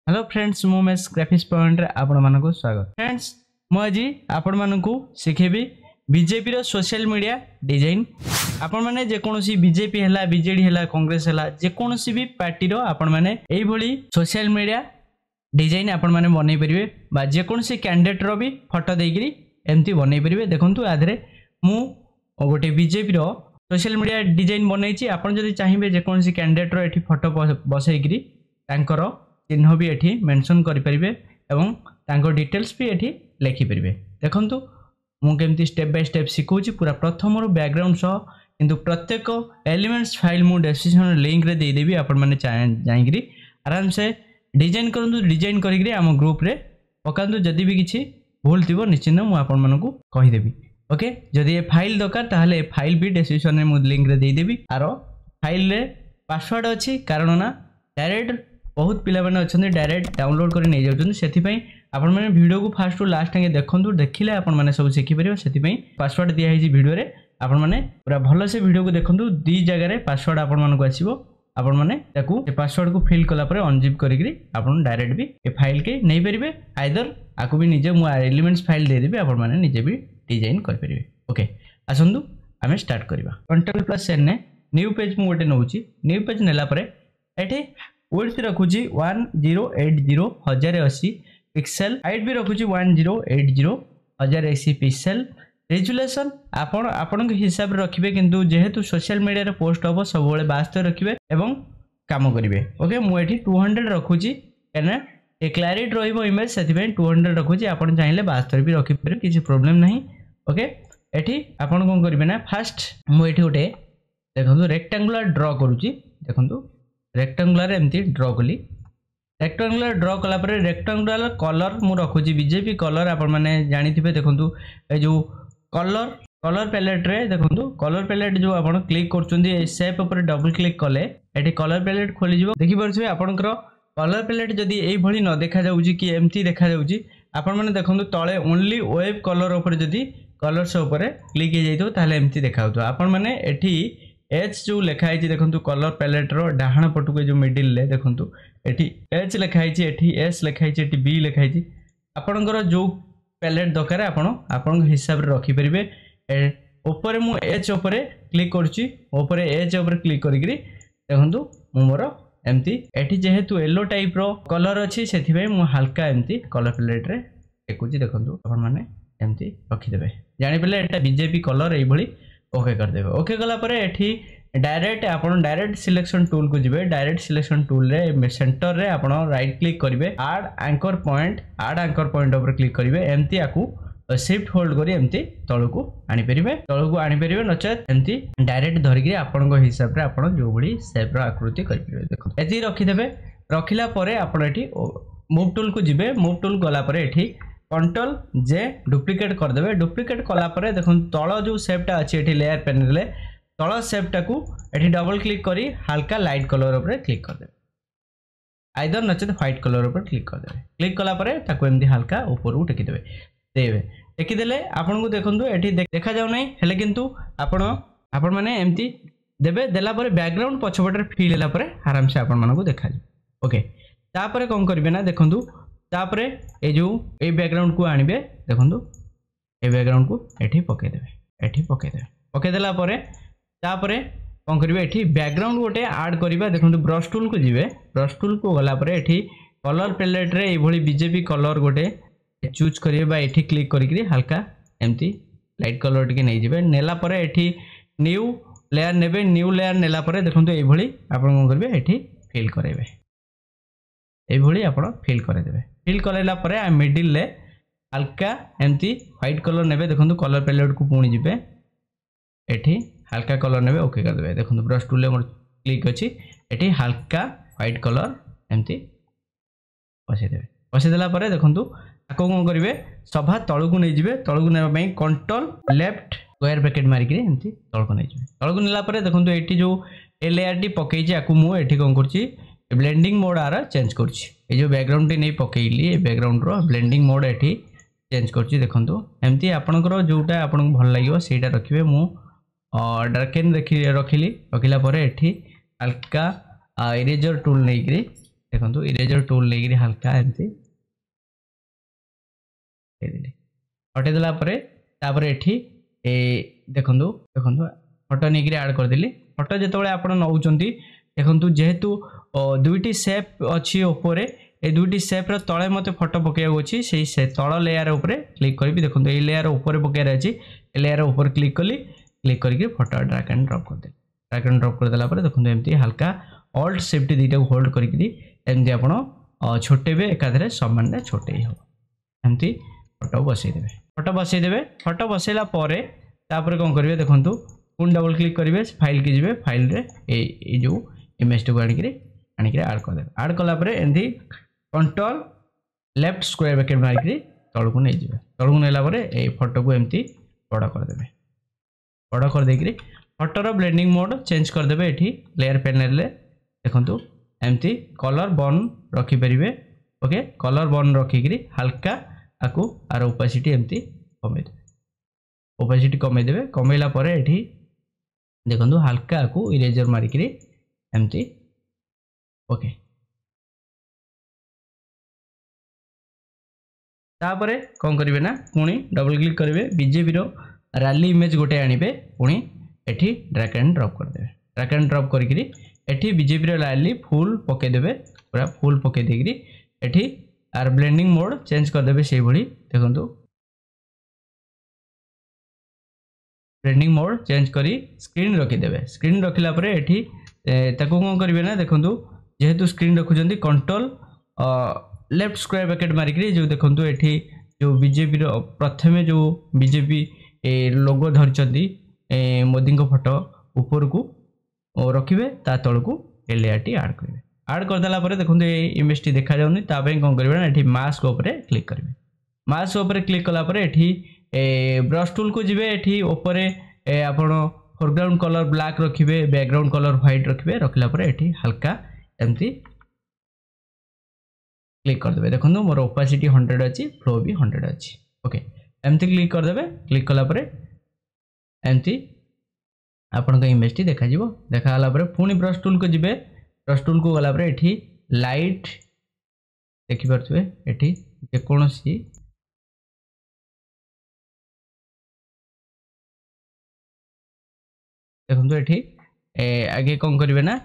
Hello friends मुमेश graphics point रे आपण मानकु स्वागत। फ्रेंड्स मु आज आपण मानकु सिखेबी बीजेपी रो सोशल मीडिया डिजाइन। आपण माने जे कोनोसी बीजेपी हला बीजेडी हला कांग्रेस हला जे कोनोसी भी पार्टी रो आपण माने एई भली सोशल मीडिया डिजाइन आपण माने बनै परिबे बा जे कोनोसी कैंडिडेट रो भी फोटो देगिरी एमती बनै परिबे। देखंतु आधरे मु गोटे बीजेपी रो सोशल मीडिया डिजाइन बनैछि। आपण जदि चाहिबे जे कोनोसी कैंडिडेट रो एठी फोटो बसैगिरी तांकर चिन्ह भी एठी मेंशन करि परिबे एवं तांको डिटेल्स भी एठी लिखि परिबे। देखंतु मु केमती स्टेप बाय स्टेप सिखौछि पूरा प्रथम रो बैकग्राउंड सह किंतु प्रत्येक एलिमेंट्स फाइल मु डिस्क्रिप्शन लिंक रे दे देबी। आपण माने जाइगिरी आराम से डिजाइन करंतु डिजाइन करिगिरी हम ग्रुप रे पकांतु। जदि भी किछि भूल थिबो निश्चित मु आपण मानकु कहि देबी। ओके जदि ए फाइल दरकार ताहले फाइल भी डिस्क्रिप्शन रे मु लिंक रे दे देबी। आरो फाइल रे पासवर्ड अछि कारण ना डायरेक्ट बहुत पिला माने अछन डायरेक्ट डाउनलोड कर नै जाउछन। सेति पई आपण माने वीडियो को फास्ट टू लास्ट टाइम देखंतु देखिले आपण माने सब सिखि परिबो। सेति पई पासवर्ड दिया है जी वीडियो रे आपण माने पूरा भलो से वीडियो को देखंतु। दी जगह रे पासवर्ड आपण माने को आसीबो। आपण माने ताकू ए पासवर्ड को फिल कला परे अनजिप करिकरी आपण डायरेक्ट भी ए फाइल के नै परिबे। आइदर आकु भी निजे मु एलिमेंट्स फाइल दे देबे आपण माने निजे भी डिजाइन कर परिबे। ओके आसंतु आमे स्टार्ट करबा। कंट्रोल प्लस एन ने न्यू पेज मु गोटे नउची। न्यू पेज नेला परे एठी विड्थ रखुची 1080 1080 पिक्सेल। हाइट भी रखुची 1080 1080 पिक्सेल। रेजुलेशन आपण के हिसाब रे रखिबे किंतु जेहेतु सोशल मीडिया रे पोस्ट होबो सब बेले 72 रखिबे एवं काम करिवे। ओके मु एठी 200 रखुची एने ए क्लैरिटी रहइबो इमेज सेति पे 200 रखुची। आपण चाहिले 72 भी रखि पारे किछि प्रॉब्लम नाही। ओके एठी आपण कोन करिवे ना फर्स्ट मु एठी उठे देखंतु रेक्टेंगुलर ड्रा करूची। देखंतु रेक्टेंगुलर एमती ड्रा कली। रेक्टेंगुलर ड्रा कला परे रेक्टेंगुलर कलर मु रखुची बीजेपी कलर आपण माने जानि थिबे। देखंतु ए जो कलर पैलेट रे देखंतु कलर पैलेट जो आपण क्लिक करचुंदी ए शेप ऊपर डबल क्लिक कले एठी कलर पैलेट खोली जिवो। देखि परछे आपनकर कलर पैलेट जदी एई भली न देखा जाउची कि एमती देखा जाउची आपण माने देखंतु तळे ओनली वेब कलर ऊपर जदी कलर से ऊपर क्लिक हे जाइतो ताले एमती देखाउतो। आपण माने एठी एच जो लिखा है देखंतु कलर पैलेट रो डाहाण पटु के जो मिडिल ले देखंतु एठी एच लिखा है एठी एस लिखा है एठी बी लिखा है। आपनकर जो पैलेट दरकार आपण हिसाब रे रखि परिबे। ऊपर मु एच ऊपर क्लिक करछि ऊपर एच ऊपर क्लिक करिकरी देखंतु मु मोर एमती एठी जेहेतु येलो टाइप रो कलर अछि सेथि पे मु हल्का एमती कलर पैलेट रे देखुछि। देखंतु आपण माने एमती रखि देबे जानि पले एटा बीजेपी कलर एई भली ओके कर देबे। ओके गला परे एठी डायरेक्ट आपण डायरेक्ट सिलेक्शन टूल को जिबे। डायरेक्ट सिलेक्शन टूल रे सेंटर रे आपण राइट क्लिक करिवे ऐड एंकर पॉइंट ऊपर क्लिक करिवे। एमती आकू शिफ्ट होल्ड करी एमती तळु को आनी परिवे नचेत एमती डायरेक्ट धरिकरी आपण को हिसाब रे आपण जो बडी शेप रो आकृति करि परिवे। देखो एती रखि देबे। रखिला परे आपण एठी मूव टूल को जिबे। मूव टूल गला परे एठी कंट्रोल जे डुप्लिकेट कर देबे। डुप्लिकेट कला परे देखन तळ जो शेपटा अछि एठी लेयर पैनल ले तळ शेपटा को एठी डबल क्लिक करी हल्का लाइट कलर ऊपर क्लिक कर देबे। आइदर नचेत व्हाइट कलर ऊपर क्लिक कर देबे। क्लिक कला परे ताको एमदी हल्का ऊपर को टेकी देबे। टेकी देले आपन को देखंतु एठी देखा जाउ नै हेले किंतु आपण माने एमती देबे। देला परे बैकग्राउंड पछपटर फिल हैला परे आराम से आपण मानको देखा जाय। ओके तापरे कोन करबे ना देखंतु तापरे ए जो ए बैकग्राउंड को आनिबे। देखंतु ए बैकग्राउंड को एठी पके देबे। पके देला परे तापरे कोन करबे एठी बैकग्राउंड गोटे ऐड करबा। देखंतु ब्रश टूल को जिवे। ब्रश टूल को गला परे एठी कलर पैलेट रे ए भली बीजेपी कलर गोटे चूज करिवे बा एठी क्लिक करिकरी हल्का एमती लाइट कलर टिके नै जिवे। नेला परे एठी न्यू लेयर नेबे। न्यू लेयर नेला परे देखंतु ए भली आपण कोन करबे एठी फिल करबे। ए भली आपण फिल करे देबे। फिल करला परे आ मिडिल ले हल्का एमती व्हाइट कलर नेबे। देखंतु कलर पैलेट को पुणी जिबे एठी हल्का कलर नेबे। ओके कर देबे। देखंतु ब्रश टूल ले मोर क्लिक अछि एठी हल्का व्हाइट कलर एमती पसे देबे। पसे देला परे देखंतु आको कोन करिवे सभा तळु को नै जिबे। तळु को नेबा पई कंट्रोल लेफ्ट स्क्वायर ब्रैकेट मारि के एमती तळ को नै जिबे। तळ को नेला परे देखंतु एठी जो ए लेयर टी पकेइ जे आको मु एठी कोन करछि ब्लेंडिंग मोड आरा चेंज करछि। ए जो बैकग्राउंड टी नै पकेइली a background row blending mode एठी चेंज करछि। देखंतु एमती आपनकर जोटा आपन भल लागियो सेटा रखिबे। मु डार्केन रखिली रखिला परे एठी हल्का इरेजर टूल नै करी देखो इरेजर टूल लेकिन हल्का एमती हटे देला एठी देखो देखो फोटो नहीं आड करदेली फोटो जो आप नौ देखो जेहेतु दुईटी सेप अच्छी ओपर ये दुईटी सेप तले मत फोटो पकेगा अच्छी से तल लेयर उपर क्लिक करी देखो ये लेयर उपर पकेयर अच्छी लेयर उपर क्लिक कली क्लिक करके फोटो ड्रैग एंड ड्रॉप करदे ड्रैग एंड ड्रॉप करदेला देखो एमती हल्का ऑल्ट शिफ्ट दुईटा होल्ड करके एमती आप छोटेबे एकाधरे सामान छोटे हो एमती फोटो बसईदेवे फोटो बसैला कौन करेंगे देखो पुणी डबल क्लिक करेंगे फाइल की जी फाइल रे जो इमेज को आणिक आड करदे आड कलापर एमती कंट्रोल लेफ्ट स्क्वायर ब्रैकेट मारिक तल को नहीं जाए तल को नेला फोटो को एमती बड़ करदे बड़ कर देकरी फोटोर ब्लेंडिंग मोड चेंज करदे ये लेयर पैनल देखो एमती कलर बन रखिपारे ओके कलर बन रखिकी हल्का आपको आर ओपेसिटी एमती कमेदे ओपेसिटी कमेदे कमेला ये देखो हल्का आपको इरेजर मारिक एमती ओके तापर कौन करेंगे ना पुणी डबल क्लिक करेंगे बीजेपी रैली इमेज गोटे आणवे पुणी एठी ड्रैग एंड ड्रॉप करदे ड्रैग एंड ड्रॉप करी एठी बीजेपी रैली फुल पकईदेवे पूरा फुल पकईदेकरी एठी आर ब्लेंडिंग मोड चेंज करदे से भली देखो ब्लेंडिंग मोड चेंज करी स्क्रीन रखिदेवे स्क्रीन रखिला परे एठी ताको कौन करेंगे ना देखो जेहेतु स्क्रीन रखुचंदी कंट्रोल लेफ्ट स्क्वायर ब्रैकेट मारिक जो देखो ये जो बीजेपी प्रथमे जो बीजेपी लोगो धरती मोदी फोटो ऊपर को रखिए ता तल को लेयर टी आड करेंगे आड करदेला देखो ये इमेज टी देखा जाऊनी कौन करेंगे ना ये मास्क उपर क्लिक करेंगे मास्क उपर क्लिक कलापर ये ब्रश टूल को जी ये ऊपर आपण फोरग्राउंड कलर ब्लैक रखिए बैकग्राउंड कलर व्हाइट रखिए रखला ये हल्का एमती क्लिक करदे देखो मोर ओपेसिटी 100 अच्छी फ्लो भी 100 अच्छी ओके एमती क्लिक करदे क्लिक कलापर एमती आपण इमेज टी देखा देखाला पुणी ब्रश टूल को जी ब्रश टूल को गलापर ये लाइट देखिपे ये जेकोसी देखो ये आगे कौन करेंगे ना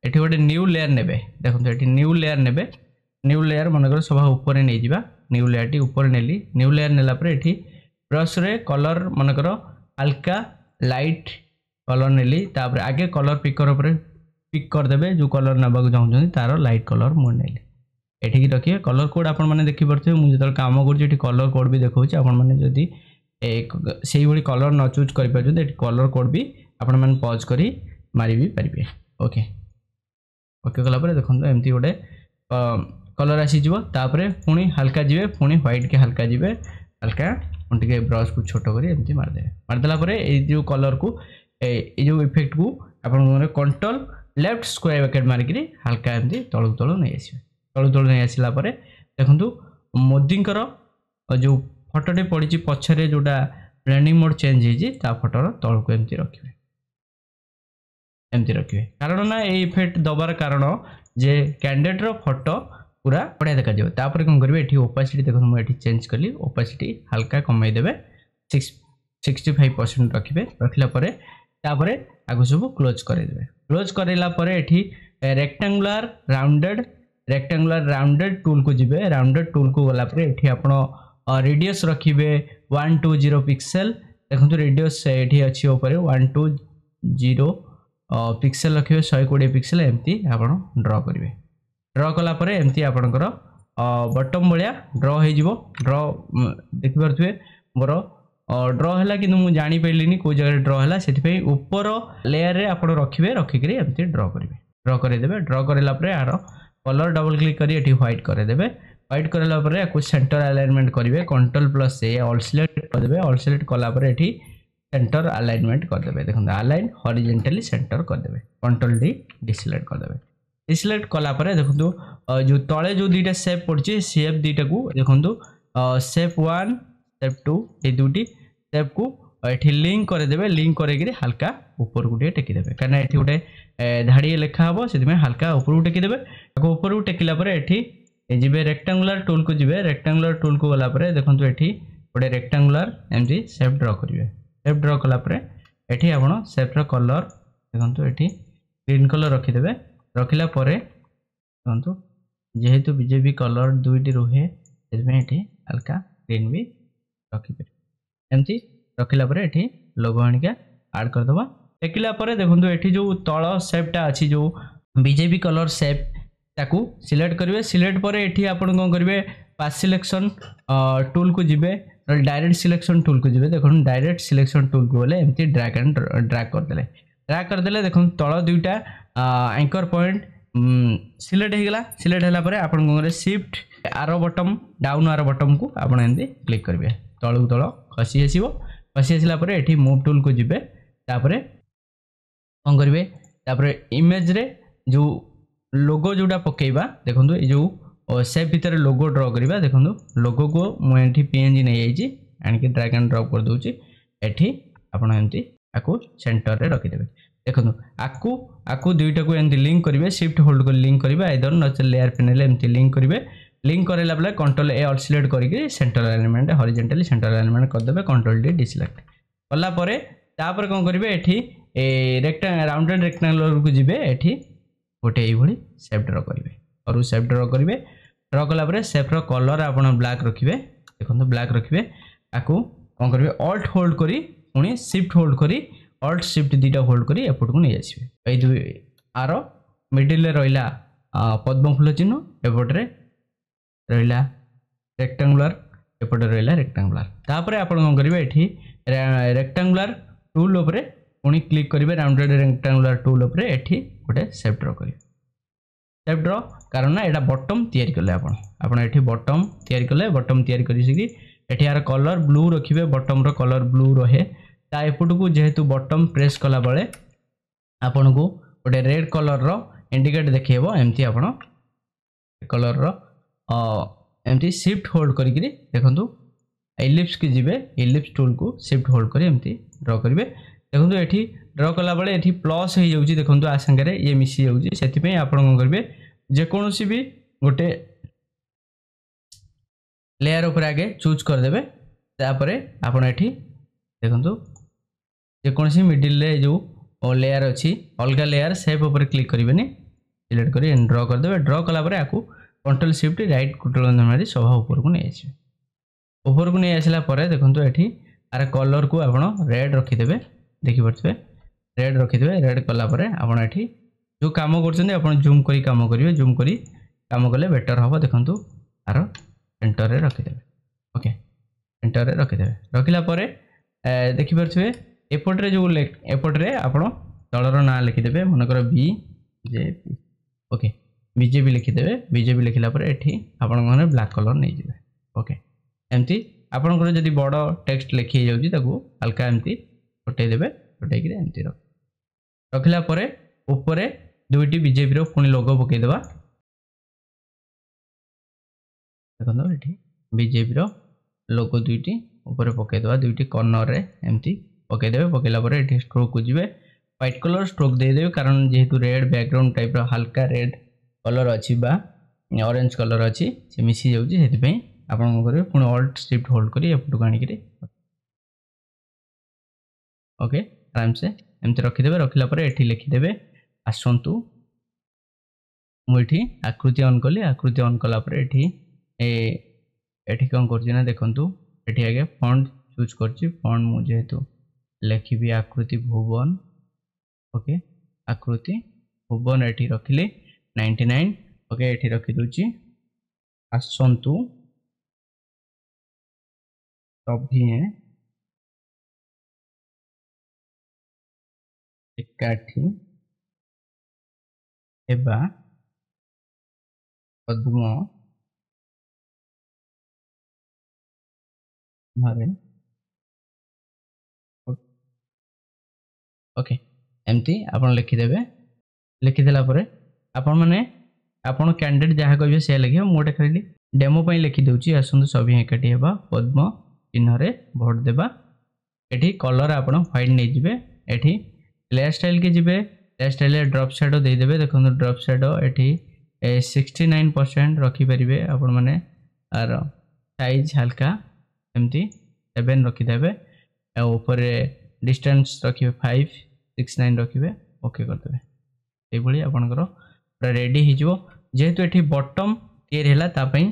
ये गोटे न्यू लेयर ने देखो ये न्यू लेयर ने न्यू लेयर मनकर सब ऊपर नहीं जावा न्यू लेयर टी ऊपर नेली न्यू लेयर नेला ये ब्रश रे कलर मनकर हल्का लाइट कलर नेली तापर आगे कलर पिकर पर पिक करदे जो कलर नाक चाहते तार लाइट कलर मुझे नेली एठी रखिए कलर कोड आपण मैंने देखिपे मुझे जो काम कर कलर कोड भी देखा आपण मैंने जदि से कलर न चूज कर कलर कोड भी आपण मैंने पॉज करी मारी भी पारे ओके ओके कलापर देखो एमती गोटे कलर आसीज पुणी हल्का जी पुणी व्हाइट के हल्का जी हल्का टे ब्रश को छोट कर एमती मारदे मारदेला जो कलर को जो इफेक्ट को आप कंट्रोल लेफ्ट स्क्वायर ब्रैकेट मारिक हल्का एमती तलू तलू नहीं आसवे तलू तलू नहीं आसला देखो मोदी जो फोटोटे पड़ी पछरे जोटा ब्लेंडिंग मोड चेंज होता फोटोर तल को एमती रखिए एमती रखिए कारण ना ये इफेक्ट दबार कारण जे कैंडिडेट रो फोटो पूरा बढ़िया देखा जाए तापर कौन करेंगे ये ओपेसिटी देखो मुझे चेंज कली ओपेसिटी हल्का कमाई देवे 65% रखिए रखला आगु सब क्लोज करदे क्लोज करला ये रेक्टेंगुलर राउंडेड टूल को जी राउंडेड टूल को गला ये आप रेडियस रखिए 120 पिक्सेल देखो रेडियस ये अच्छी 120 पिक्सेल रखिए 120 पिक्सेल एमती आप ड्र करेंगे ड्र कलापर एमती आपणकर बटम भाया ड्र हो ड्र देखिपे मोर ड्र है कि मुझे जापारे कौ जगह ड्र है से ऊपर लेयर रे आप रखिए रखिक एमती ड्र करेंगे ड्र करदे ड्र कराला यार कलर डबल क्लिक कर व्हाइट करदे व्हाइट कराला या सेंटर अलाइनमेंट करेंगे कंट्रोल प्लस ए ऑल सिलेक्ट करदे ऑल सिलेक्ट कलापर ये सेंटर अलाइनमेंट करदे देखो अलाइन हॉरिजॉन्टली सेंटर करदे कंट्रोल डी डिसिलेक्ट करदे डिसिलेक्ट कलापर देखो जो तले जो दुईटा शेप पड़ी शेप दुईटा को देखो शेप 1 शेप 2 ये दुटी शेप को ये लिंक करदेवे लिंक कर हाल्का ऊपर को टेकीदेवे कहीं ये गोटे धाड़ी लेखा हम से हाल्का ऊपर को टेकीदेवे ऊपर को टेकिला जी रेक्टांगुलर टूल को जी रेक्टांगुलर टूल को गलापर देखो ये गोटे रेक्टांगुलर एमती सेप ड्र करेंगे सेप ड्र कलापर ये आप सेप्र कलर देखो ये ग्रीन कलर रखिदेवे रखिला देखो जेहेतु बीजेपी कलर दुईटी रुहे से हल्का ग्रीन भी रखिपे एमती रखिला ये लोगो आनिका आड करदे टेकिला देखो ये जो तल सेपटा अच्छी जो बीजेपी कलर सेप ताकू सिलेक्ट करेंगे सिलेक्ट पर ये आपन कौन करेंगे पास सिलेक्शन टूल को जीवे डायरेक्ट सिलेक्शन टूल को जीवे देखो डायरेक्ट सिलेक्शन टूल को बोले एमती ड्रैग करदे देखो तल दुईटा एंकर पॉइंट सिलेक्ट होगा सिलेक्ट होगा आप शिफ्ट आरो बटम डाउन आरो बटम को आप एमती क्लिक करेंगे तल को तल खसी आसो खसी आसला ये मूव टूल को जीवे कौन करेंगे इमेज रे जो लोगो जोटा पकेबा देखो ये जो सेप भितर लोगो ड्र करवा देखो लोगो को मुझे पीएनजी नहीं जाइए आनिक ड्रैग एंड ड्रॉप कर दूसरी एठी आपण एमती आकु सेंटर रे रखिदेवे देखो आकु दुईटा को एमती लिंक करेंगे शिफ्ट होल्ड कर लिंक करेंगे आइदर नचे लेयर पैनल एमती लिंक करेंगे लिंक कराला बेले कंट्रोल ए ऑल सिलेक्ट करके centre element horizontally centre element करदेवे कंट्रोल डी डिसिलेक्ट कला तापर कौन करेंगे ये राउंडेड रेक्टांगुलर को जीवे ये गोटे ये सेप ड्र करेंगे और सेप ड्र करेंगे ड्र कलापर सेप्र कलर आप ब्लैक रखिए देखो ब्लैक रखिए आपको कौन करेंगे ऑल्ट होल्ड करी पुणी शिफ्ट होल्ड करी ऑल्ट शिफ्ट दुईटा होल्ड करी एपट को नहीं आसवे ये आर मिडिल रहा पद्म फूल चिन्ह एपटे रहा रेक्टांगुलर एपटे रहा रेक्टांगुलर तापर आप कौन करेंगे ये रेक्टांगुलर टूल उपरे पुणी क्लिक करेंगे राउंडेड रेक्टांगुलर टूल उपरे एठी गोटे सेप ड्र करेंगे सेप ड्र कारण यहाँ बटम तैयारी कले आपड़ ये बटम तैयारी कले बटम तैयारी कर यार कलर ब्लू रखिए बटम रो कलर ब्लू रहे ता एपट को जेहेतु बटम प्रेस कला बेले आपन को गोटे रेड कलर रो इंडिकेट देखिए एमती आप कलर रो एमती शिफ्ट होल्ड करी देखो इलिप्स की जीवे इलिप्स टूल को शिफ्ट होल्ड करी एमती ड्र करेंगे देखो ये ड्र कला बेले ये प्लस हो जाऊँगी देखो आ सांगे ये मिसी जाऊँगी से आप कौन करेंगे जेकोसी भी गोटे लेयर उपर आगे चूज करदे तापर आपड़ ये देखो जेकोसी मिडिल जो लेयर अच्छी अलग लेयर सेप उपर क्लिक करेंगे सिलेक्ट कर ड्र करदे ड्र कलापर आपको कंट्रोल शिफ्ट राइट कंट्रोल मारी सभा ऊपर को नहीं आसवे ऊपर को नहीं आसला देखो ये आर कलर को आप रेड रखिदे देखिपे रेड रखिदे रेड कलापर आपड़ ये जो कम कर जूम करी काम करेंगे जूम करी काम कले बेटर हम देखो आर सेंटर रे रखिदेवे ओके सेंटर रे रखिदेवे रखिला देखिपे एपटे जो एपटे आप दलर ना लिखिदेवे मनकर बीजेपी ओके बीजेपी लिखिदेवे बीजेपी लिखला ये आपने ब्लैक कलर नहीं जाए ओके एमती आपंकर जब बड़ टेक्स्ट लिखी जाऊँगी हल्का एमती फुटेदेवे फुटेक एमती रखिला ऊपर दुईटी बीजेपी पुणी लोगो पकईदेवा देखो ये बीजेपी लोगो दुईटी ऊपर पकईदेवा दुईटी कर्नर रे एमती पकईदेवे पकईला ये स्ट्रोक को जीवे व्हाइट कलर स्ट्रोक देदेवे कारण जेहेतु रेड बैकग्राउंड टाइप हल्का रेड कलर अच्छी बा ऑरेंज कलर अच्छी से मिसी जाऊँगी से आप करेंगे पुणी ऑल्ट शिफ्ट होल्ड करी एपट को आनिक ओके आराम से एमती रखिदेवे रखिला ये लिखिदेवे आसतु मुझे आकृति ऑन कली आकृति ऑन कलापर ये कौन कर देखु ये आगे फॉन्ट चूज कर फॉन्ट मुझे जेहेतु लिखी आकृति भुवन ओके आकृति भुवन ये रखिली 99 ओके ये रखिदे आसतु सभी एकाठी एबा पद्म मारे ओके एमती आप लिखिदेवे लिखिदेला आपण मैंने आपण कैंडिडेट जहाँ कहे से लिखे मुझे खाली डेमो लिखिदे आसतु सभी एकाठी हेबा पद्म चिन्ह रे भोट देबा एठी कलर आपण व्हाइट नहीं जिवे एठी लेयर स्टाइल के जिवे लेयर स्टाइल ड्रॉप शैडो दे देबे देखो ड्रॉप शैडो एठी 69% रखी परिबे आपण माने आर साइज हल्का एमती 7 रखी देबे ऊपर डिस्टेंस रखिबे 569 रखिबे ओके कर देबे ए भली आपनकर पूरा रेडी हि जिवो जेहेतु एठी बॉटम टियर हैला ता पई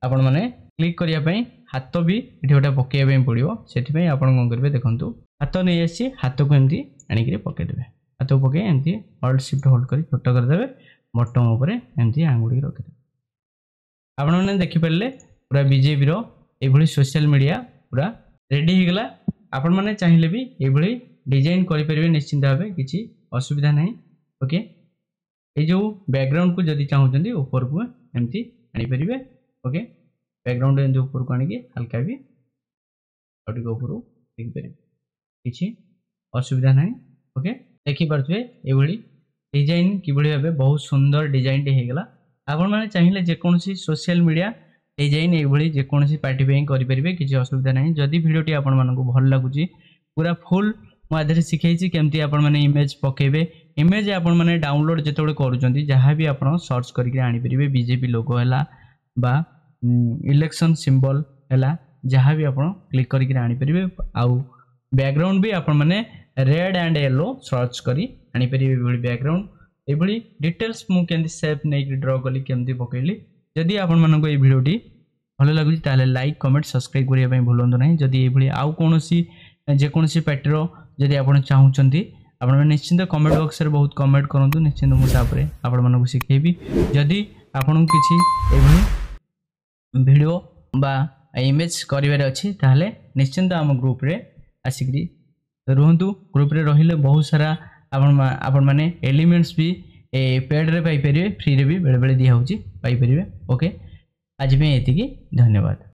आपण माने क्लिक करिया पई हाथ भी ये गोटे पकड़ पड़ो से आप कौन करेंगे देखो हाथ नहीं आसी हाथ को एमती आणिक पकईदे हाथ को पकई एमती हल्ड शिफ्ट होल्ड कर छोट करदे बटम उपर एमती आंगुड़ी रखिदे आपण मैंने देखिपारे पूरा बीजेपी री सोशल मीडिया पूरा रेडी हो गला आपण मैंने चाहिए भी ये डिजाइन करेंगे निश्चिंत भाव किसी असुविधा ना ओके ये जो बैकग्राउंड को जदि चाहते ऊपर को एमती आनीपर ओके बैकग्राउंड एमती ऊपर को आनिकी हल्का भी ऊपर देखिपारे किसी असुविधा ना ओके देखिपे ये डिजाइन किभली भाव बहुत सुंदर डिजाइन होगा आपण मैंने चाहिए जेकोसी सोशल मीडिया डिजाइन ये जेकोसी पार्टी करेंगे किसी असुविधा ना जदि भिडियोटी आपण मानक भल लगुच पूरा फुल मुझे शिखाई केमती आपण मैंने इमेज पकेबे इमेज आपण मैंने डाउनलोड जिते करुँच जहाँ भी आप सर्च करके आनीपर बीजेपी लोगो है बा इलेक्शन सिंबल है जहाँ भी आप क्लिक करके आनीपर आउ बैकग्राउंड भी आपण मैंने रेड एंड येलो सर्च करी आनीपर बैकग्राउंड ये डिटेल्स मुझे सेप नहीं ड्र कली केमती पकईली जदि आपण मानक ये भिडियोटी भल लगुच ताले लाइक कमेंट सब्सक्राइब करने भूलु ना जदि ये आउ कौन जेकोसी पार्टीर जदि आप चाहते आप निश्चिंत कमेंट बॉक्स रे बहुत कमेंट करूँ निश्चिंत मुझे आपण मानक शिखेबी जदि आपन किसी वीडियो बा इमेज करिवार अच्छी ताहले निश्चिंत आम ग्रुप रे आसिक रुहतु ग्रुप रे रहिले बहुत सारा आपण माने एलिमेंट्स भी पेड रे पाई परिबे फ्री रे भी बेले बेले दिया होची पाई परिबे ओके आज में एतिकी धन्यवाद।